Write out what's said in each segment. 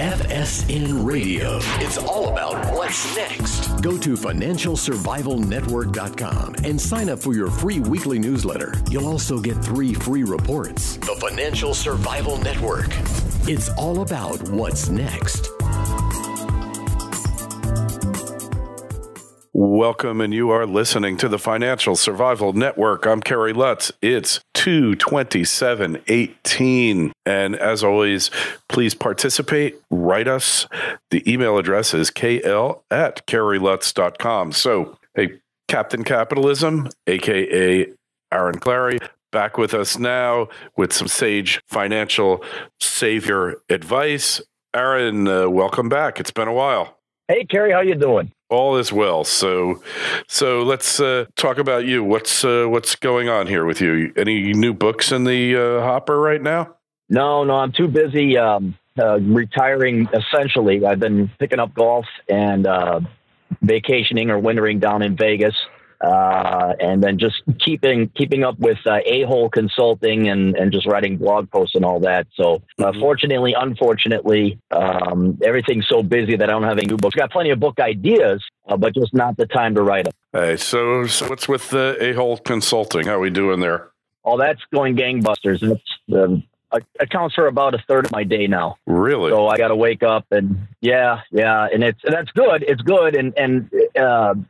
FSN Radio. It's all about what's next. Go to financialsurvivalnetwork.com and sign up for your free weekly newsletter. You'll also get 3 free reports. The Financial Survival Network. It's all about what's next. Welcome, and you are listening to the Financial Survival Network. I'm Clarey Lutz. It's 2/27/18. And as always, please participate. Write us. The email address is kl@ClareyLutz.com. So, hey, Captain Capitalism, a.k.a. Aaron Clarey, back with us now with some sage financial savior advice. Aaron, welcome back. It's been a while. Hey, Clarey, how you doing? All is well. So let's talk about you. What's going on here with you? Any new books in the hopper right now? No, I'm too busy retiring. Essentially, I've been picking up golf and vacationing or wintering down in Vegas, and then just keeping up with A-hole consulting and just writing blog posts and all that. So fortunately, unfortunately, everything's so busy that I don't have any new books. Got plenty of book ideas, but just not the time to write them. Hey, so what's with the A-hole consulting? How are we doing there? Oh, that's going gangbusters. That's accounts for about a third of my day now. Really? So I got to wake up and yeah, and that's good. It's good, and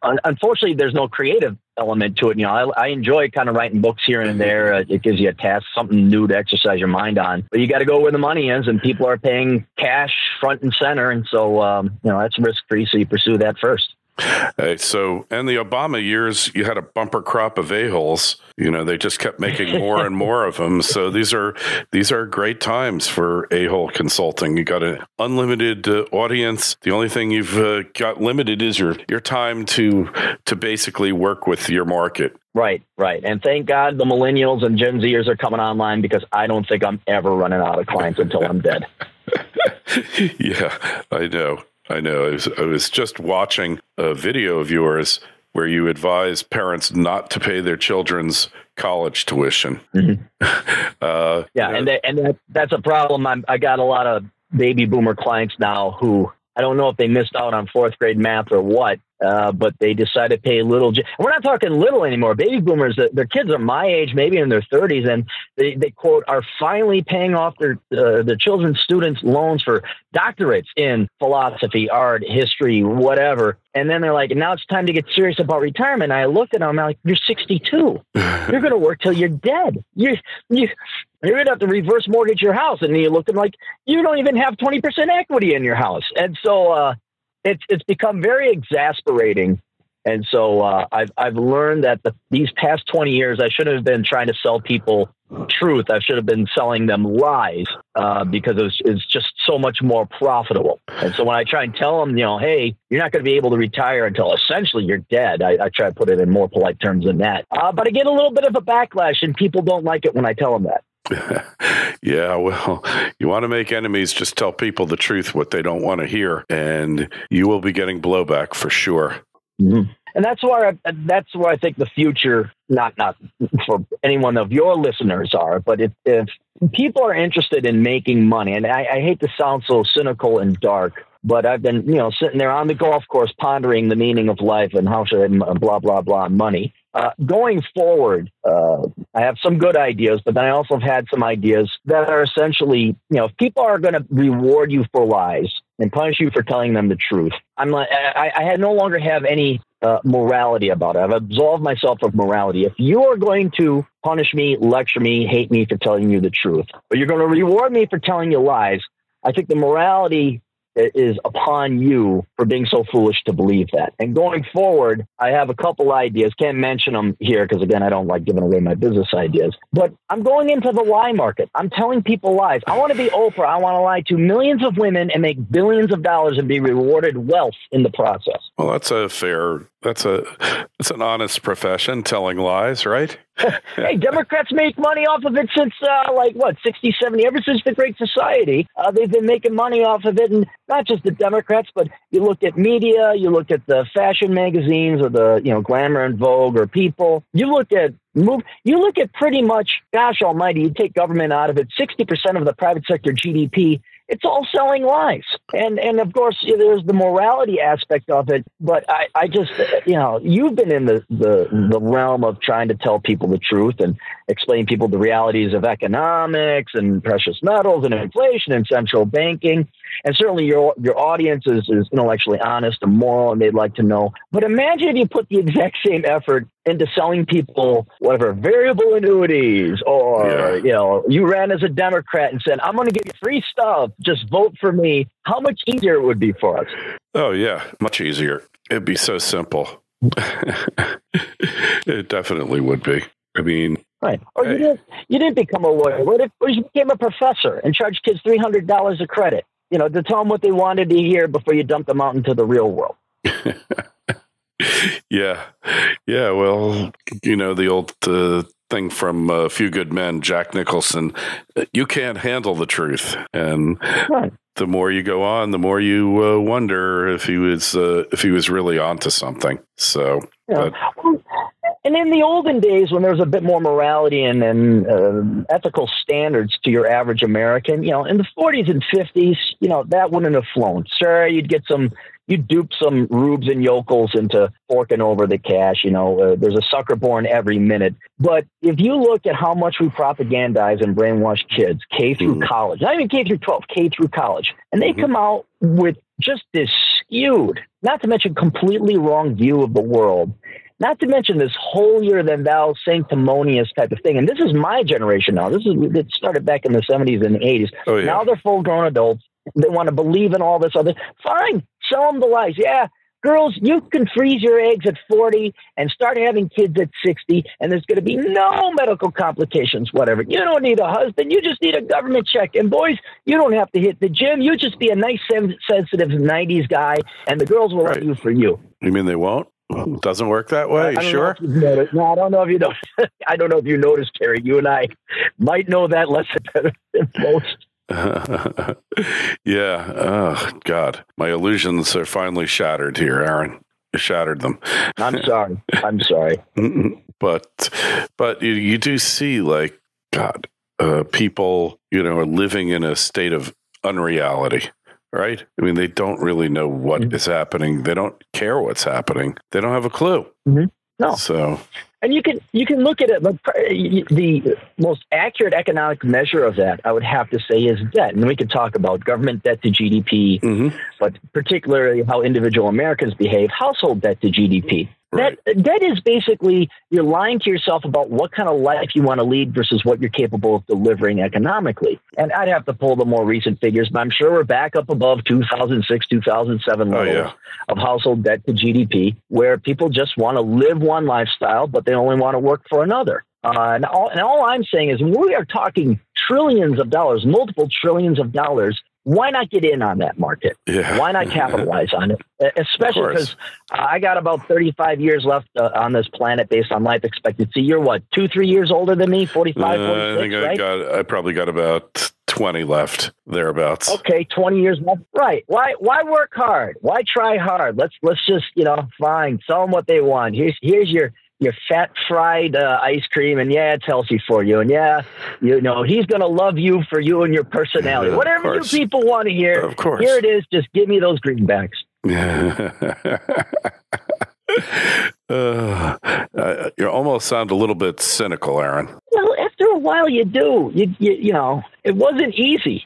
unfortunately, there's no creative element to it. You know, I enjoy kind of writing books here and there. It gives you a task, something new to exercise your mind on. But you got to go where the money is, and people are paying cash front and center, and so that's risk free. So you pursue that first. Hey, so in the Obama years, you had a bumper crop of a-holes. You know, they just kept making more and more of them. So these are great times for a-hole consulting. You got an unlimited audience. The only thing you've got limited is your time to basically work with your market. Right. And thank God the millennials and Gen Zers are coming online, because I don't think I'm ever running out of clients until I'm dead. Yeah, I know. I was just watching a video of yours where you advise parents not to pay their children's college tuition. Mm-hmm. That's a problem. I got a lot of baby boomer clients now who, I don't know if they missed out on 4th grade math or what, but they decided to pay little. We're not talking little anymore. Baby boomers, their kids are my age, maybe in their 30s, and they quote, are finally paying off their children's students' loans for doctorates in philosophy, art, history, whatever. And then they're like, now it's time to get serious about retirement. And I looked at them, I'm like, you're 62. You're going to work till you're dead. You're going to have to reverse mortgage your house. And then you look at them like, you don't even have 20% equity in your house. And so it's become very exasperating. And so I've learned that these past 20 years, I shouldn't have been trying to sell people truth. I should have been selling them lies because it's just so much more profitable. And so when I try and tell them, hey, you're not going to be able to retire until essentially you're dead, I try to put it in more polite terms than that. But I get a little bit of a backlash, and people don't like it when I tell them that. Yeah, well, you want to make enemies, just tell people the truth, what they don't want to hear, and you will be getting blowback for sure. Mm-hmm. And that's where I think the future, not for anyone of your listeners are, but if people are interested in making money, and I hate to sound so cynical and dark, but I've been, sitting there on the golf course pondering the meaning of life and how should I blah, blah, blah money. Going forward, I have some good ideas, but then I also have had some ideas that are essentially, if people are going to reward you for lies and punish you for telling them the truth, I no longer have any morality about it. I've absolved myself of morality. If you are going to punish me, lecture me, hate me for telling you the truth, but you're going to reward me for telling you lies, I think the morality is upon you for being so foolish to believe that. And going forward, I have a couple ideas. Can't mention them here because, again, I don't like giving away my business ideas. But I'm going into the lie market. I'm telling people lies. I want to be Oprah. I want to lie to millions of women and make billions of dollars and be rewarded wealth in the process. Well, that's an honest profession, telling lies, right? Hey, Democrats make money off of it since 60, 70, ever since the Great Society. They've been making money off of it, and not just the Democrats, but you look at media, you look at the fashion magazines or the Glamour and Vogue or People. You look at pretty much, gosh almighty, you take government out of it, 60% of the private sector GDP it's all selling lies. And of course, there's the morality aspect of it. But I just, you've been in the realm of trying to tell people the truth and explain people the realities of economics and precious metals and inflation and central banking. And certainly your audience is intellectually honest and moral, and they'd like to know. But imagine if you put the exact same effort into selling people whatever variable annuities, or you ran as a Democrat and said, I'm going to give you free stuff, just vote for me. How much easier it would be for us. Oh yeah, much easier. It'd be so simple. It definitely would be. I mean, right. Or you didn't become a lawyer. What if you became a professor and charged kids $300 a credit, to tell them what they wanted to hear before you dumped them out into the real world? Yeah. Well, the old thing from A Few Good Men, Jack Nicholson, you can't handle the truth. And right. The more you go on, the more you wonder if he was really onto something. So, and in the olden days, when there was a bit more morality and ethical standards to your average American, in the 40s and 50s, that wouldn't have flown. Sure, you'd dupe some rubes and yokels into forking over the cash. There's a sucker born every minute. But if you look at how much we propagandize and brainwash kids, K through college, not even K through 12, K through college, and they come out with just this skewed, not to mention completely wrong view of the world, not to mention this holier than thou, sanctimonious type of thing. And this is my generation now. It started back in the 70s and the 80s. Oh, yeah. Now they're full grown adults. They want to believe in all this other. Fine. Show them the lies. Yeah. Girls, you can freeze your eggs at 40 and start having kids at 60, and there's going to be no medical complications, whatever. You don't need a husband. You just need a government check. And boys, you don't have to hit the gym. You just be a nice, sensitive 90s guy, and the girls will love you for you. You mean they won't? It doesn't work that way? You sure? No, I don't know if you know. I don't know if you noticed, Terry. You and I might know that lesson better than most. Yeah. Oh, God. My illusions are finally shattered here, Aaron. You shattered them. I'm sorry. But you do see, like, God, people, are living in a state of unreality. Right? I mean, they don't really know what is happening. They don't care what's happening. They don't have a clue. Mm-hmm. No. So, and you can look at it. The most accurate economic measure of that, I would have to say, is debt. And we could talk about government debt to GDP, but particularly how individual Americans behave, household debt to GDP. Right. That is basically you're lying to yourself about what kind of life you want to lead versus what you're capable of delivering economically. And I'd have to pull the more recent figures, but I'm sure we're back up above 2006, 2007 levels of household debt to GDP, where people just want to live one lifestyle, but they only want to work for another. And all I'm saying is we are talking trillions of dollars, multiple trillions of dollars. Why not get in on that market? Yeah. Why not capitalize on it? Especially because I got about 35 years left on this planet based on life expectancy. You're what, 2-3 years older than me? 45, 46, I think I probably got about 20 left, thereabouts. Okay, 20 years left. Right. Why work hard? Why try hard? Let's just, fine. Sell them what they want. Here's your fat fried ice cream, and it's healthy for you. And he's going to love you for you and your personality. Whatever you people want to hear, of course. Here it is. Just give me those greenbacks. You almost sound a little bit cynical, Aaron. Well, after a while, you do. It wasn't easy,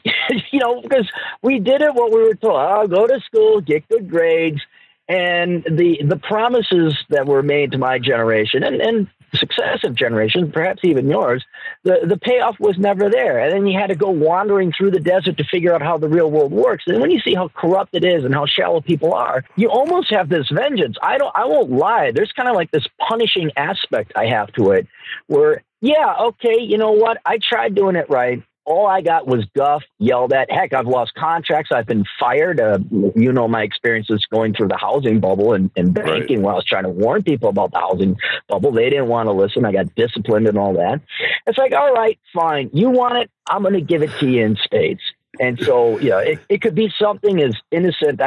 because we did it what we were told. Oh, go to school, get good grades. And the promises that were made to my generation and successive generations, perhaps even yours, the payoff was never there. And then you had to go wandering through the desert to figure out how the real world works. And when you see how corrupt it is and how shallow people are, you almost have this vengeance. I won't lie. There's kind of like this punishing aspect I have to it where, okay, you know what? I tried doing it right. All I got was guff, yelled at. Heck, I've lost contracts. I've been fired. My experiences going through the housing bubble and banking when I was trying to warn people about the housing bubble. They didn't want to listen. I got disciplined and all that. It's like, all right, fine. You want it? I'm going to give it to you in spades. And so, it could be something as innocent.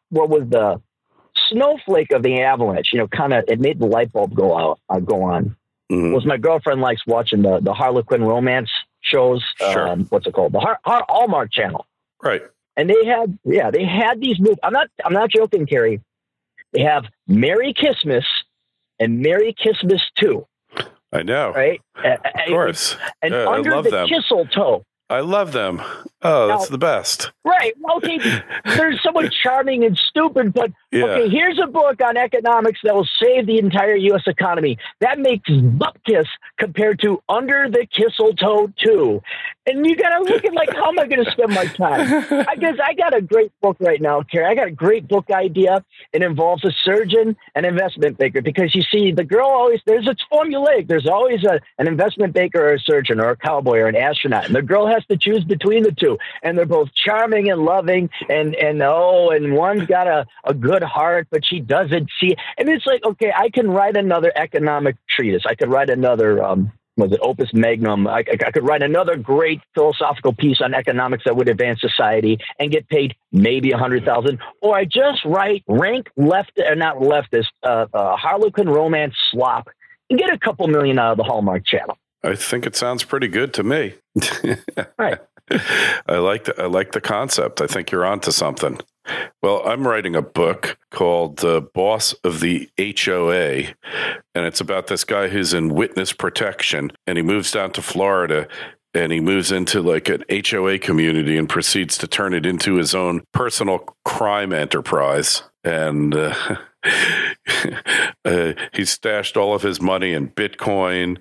What was the snowflake of the avalanche? It made the light bulb go on. Mm-hmm. Was my girlfriend likes watching the Harlequin romance shows. Sure. What's it called? The Hallmark Channel. Right. And they had these movies. I'm not joking, Carey. They have Merry Christmas and Merry Christmas 2. I know. Right? Of course. And Under the Mistletoe. I love them. Oh, that's the best. Right. Okay. They're somewhat charming and stupid, but okay, here's a book on economics that will save the entire U.S. economy. That makes bupkis compared to Under the Mistletoe 2. And you got to look at, like, how am I going to spend my time? I got a great book right now, Carey. I got a great book idea. It involves a surgeon and investment banker because, you see, the girl always, it's formulaic. There's always an investment banker or a surgeon or a cowboy or an astronaut. And the girl has to choose between the two. And they're both charming and loving. And one's got a good heart, but she doesn't see. And it's like, okay, I can write another economic treatise. I could write another, opus magnum. I could write another great philosophical piece on economics that would advance society and get paid maybe $100,000. Or I just write rank Harlequin romance slop and get a couple million out of the Hallmark Channel. I think it sounds pretty good to me. Right. I like the concept. I think you're onto something. Well, I'm writing a book called Boss of the HOA, and it's about this guy who's in witness protection, and he moves down to Florida, and he moves into like an HOA community and proceeds to turn it into his own personal crime enterprise. And he stashed all of his money in Bitcoin.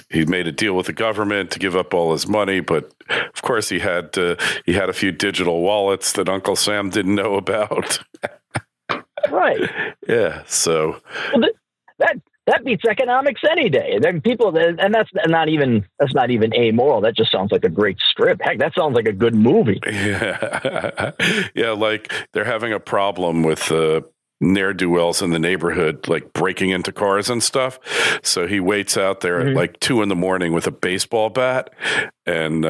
He made a deal with the government to give up all his money, but of course he had a few digital wallets that Uncle Sam didn't know about. Right. Yeah. So that beats economics any day. Then people, and that's not even amoral. That just sounds like a great script. Heck, that sounds like a good movie. Yeah. Yeah. Like they're having a problem with ne'er-do-wells in the neighborhood, like breaking into cars and stuff. So he waits out there at like 2 a.m. with a baseball bat and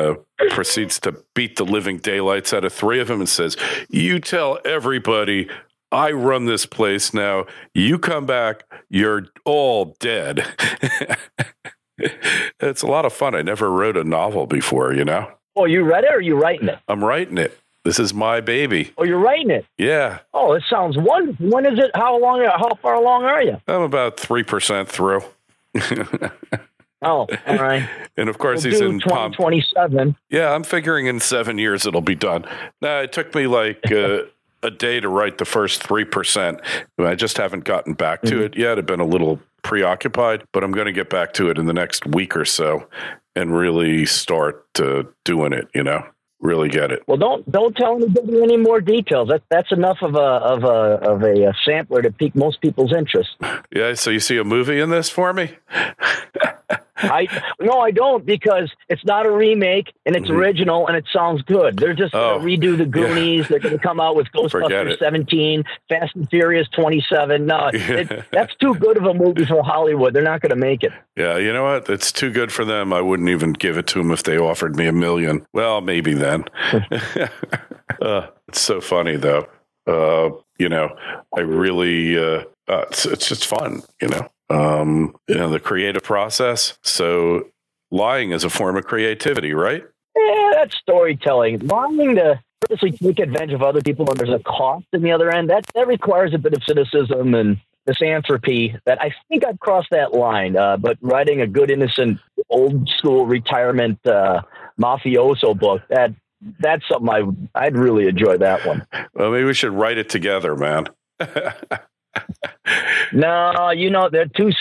proceeds to beat the living daylights out of 3 of them and says, "You tell everybody I run this place now. You come back, you're all dead." It's a lot of fun. I never wrote a novel before, you know. Oh, you read it or are you writing it? I'm writing it. This is my baby. Oh, you're writing it? Yeah. Oh, it sounds wonderful. When is it? How far along are you? I'm about 3% through. Oh, all right. And of course, he's in 2027. Yeah, I'm figuring in 7 years it'll be done. Now, it took me like a day to write the first 3%. I just haven't gotten back to it yet. I've been a little preoccupied, but I'm going to get back to it in the next week or so and really start doing it, you know, really get it. Well, don't tell anybody any more details. That's enough of a sampler to pique most people's interest. Yeah, so you see a movie in this for me? No, I don't, because it's not a remake and it's original and it sounds good. They're just going to redo the Goonies. Yeah. They're going to come out with Ghostbusters 17, Fast and Furious 27. No, that's too good of a movie for Hollywood. They're not going to make it. Yeah, you know what? It's too good for them. I wouldn't even give it to them if they offered me $1 million. Well, maybe then. It's so funny, though. You know, I really, it's just fun, you know. The creative process. So lying is a form of creativity, right? Yeah, that's storytelling. Lying to purposely take advantage of other people when there's a cost in the other end, that requires a bit of cynicism and misanthropy that I think I've crossed that line. But writing a good, innocent, old school retirement mafioso book, that's something I'd really enjoy that one. Well, maybe we should write it together, man. No, you know, they're two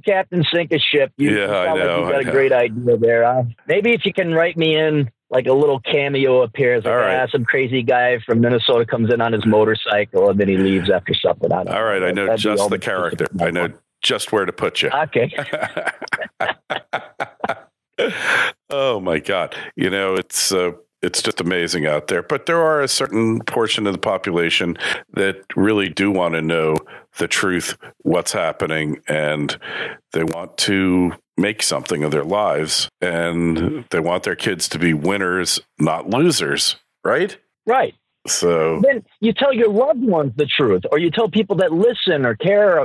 captains sink a ship. I know. You got a great idea there. Maybe if you can write me in like a little cameo appearance, like some crazy guy from Minnesota comes in on his motorcycle and then he leaves after something. All right, I know just the character. I know just where to put you. Okay. Oh my God! You know, it's just amazing out there. But there are a certain portion of the population that really do want to know the truth, what's happening, and they want to make something of their lives, and they want their kids to be winners, not losers, right? Right. So then you tell your loved ones the truth, or you tell people that listen or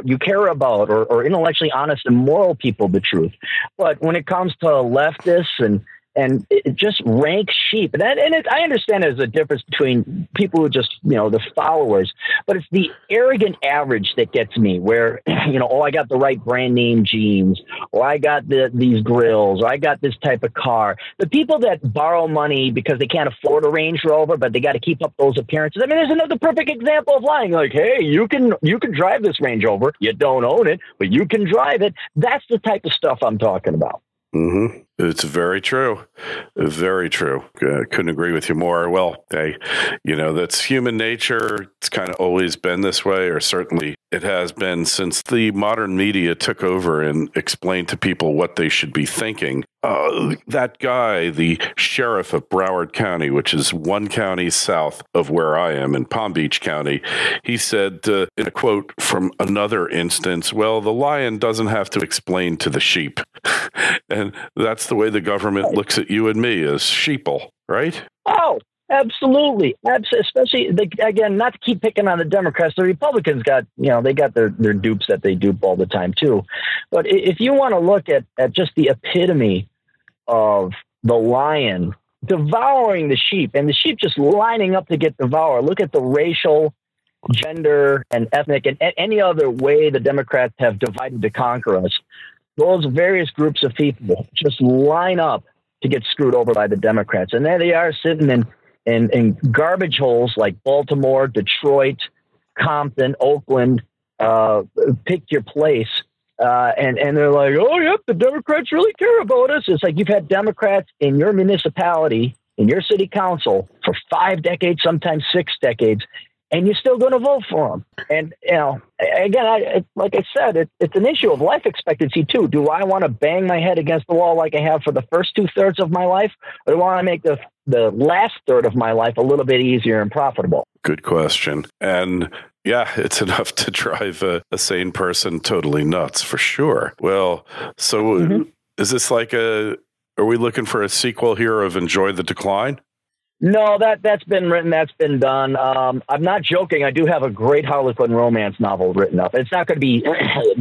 you care about, or intellectually honest and moral people the truth. But when it comes to leftists and and it just rank sheep. And I understand there's a difference between people who just, the followers, but it's the arrogant average that gets me where, I got the right brand name jeans, or I got these grills, or I got this type of car. The people that borrow money because they can't afford a Range Rover, but they got to keep up those appearances. I mean, there's another perfect example of lying. Like, hey, you can drive this Range Rover. You don't own it, but you can drive it. That's the type of stuff I'm talking about. Mm-hmm. It's very true. Very true. Couldn't agree with you more. Well, hey, that's human nature. It's kind of always been this way, or certainly it has been since the modern media took over and explained to people what they should be thinking. That guy, the sheriff of Broward County, which is one county south of where I am in Palm Beach County, he said in a quote from another instance, well, the lion doesn't have to explain to the sheep. And that's the way the government looks at you and me, as sheeple, right? Oh, absolutely. Especially, again, not to keep picking on the Democrats. The Republicans got, they got their dupes that they dupe all the time, too. But if you want to look at just the epitome of the lion devouring the sheep, and the sheep just lining up to get devoured, look at the racial, gender, and ethnic, and any other way the Democrats have divided to conquer us. Those various groups of people just line up to get screwed over by the Democrats. And there they are sitting in garbage holes like Baltimore, Detroit, Compton, Oakland, pick your place. And they're like, oh, yep, the Democrats really care about us. It's like you've had Democrats in your municipality, in your city council for 5 decades, sometimes 6 decades, and you're still going to vote for them. And, again, like I said, it's an issue of life expectancy, too. Do I want to bang my head against the wall like I have for the first 2/3 of my life? Or do I want to make the last third of my life a little bit easier and profitable? Good question. And yeah, it's enough to drive a sane person totally nuts, for sure. Well, so is this like are we looking for a sequel here of Enjoy the Decline? No, that's been written. That's been done. I'm not joking. I do have a great Harlequin romance novel written up. It's not going to be,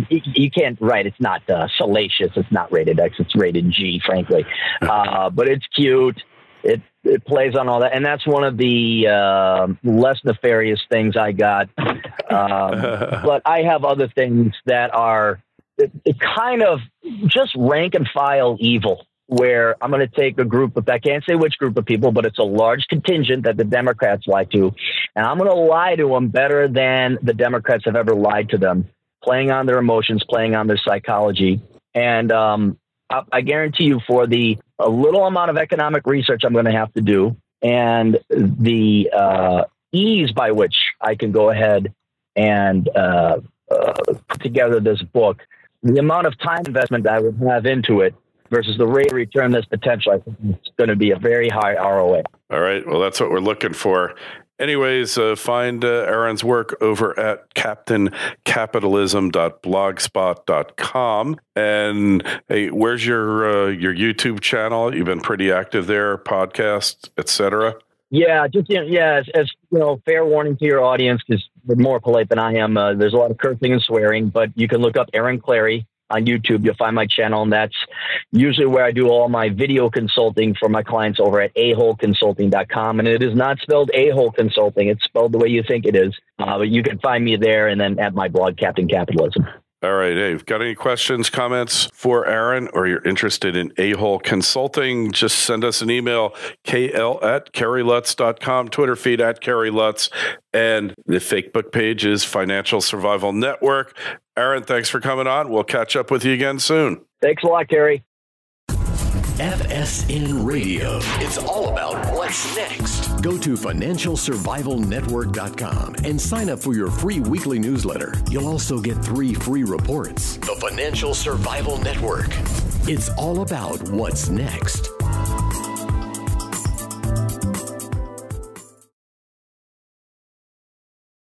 you can't write. It's not salacious. It's not rated X. It's rated G, frankly. But it's cute. It plays on all that. And that's one of the less nefarious things I got. But I have other things that are kind of just rank and file evil, where I'm going to take a group of, I can't say which group of people, but it's a large contingent that the Democrats lie to. And I'm going to lie to them better than the Democrats have ever lied to them, playing on their emotions, playing on their psychology. And I guarantee you, for a little amount of economic research I'm going to have to do, and the ease by which I can go ahead and put together this book, the amount of time investment that I would have into it versus the rate of return that's potential, I think it's going to be a very high ROA. All right. Well, that's what we're looking for. Anyways, find Aaron's work over at captaincapitalism.blogspot.com. And hey, where's your YouTube channel? You've been pretty active there, podcast, etc. Yeah, just as fair warning to your audience, because they're more polite than I am. There's a lot of cursing and swearing, but you can look up Aaron Clarey on YouTube. You'll find my channel, and that's usually where I do all my video consulting for my clients over at aholeconsulting.com. And it is not spelled a-hole consulting. It's spelled the way you think it is. But you can find me there, and then at my blog, Captain Capitalism. All right. Hey, got any questions, comments for Aaron, or you're interested in A-Hole Consulting, just send us an email, kl@kerrylutz.com, Twitter feed @kerrylutz, and the Facebook page is Financial Survival Network. Aaron, thanks for coming on. We'll catch up with you again soon. Thanks a lot, Kerry. FSN Radio. It's all about what's next. Go to financialsurvivalnetwork.com and sign up for your free weekly newsletter. You'll also get 3 free reports. The Financial Survival Network. It's all about what's next.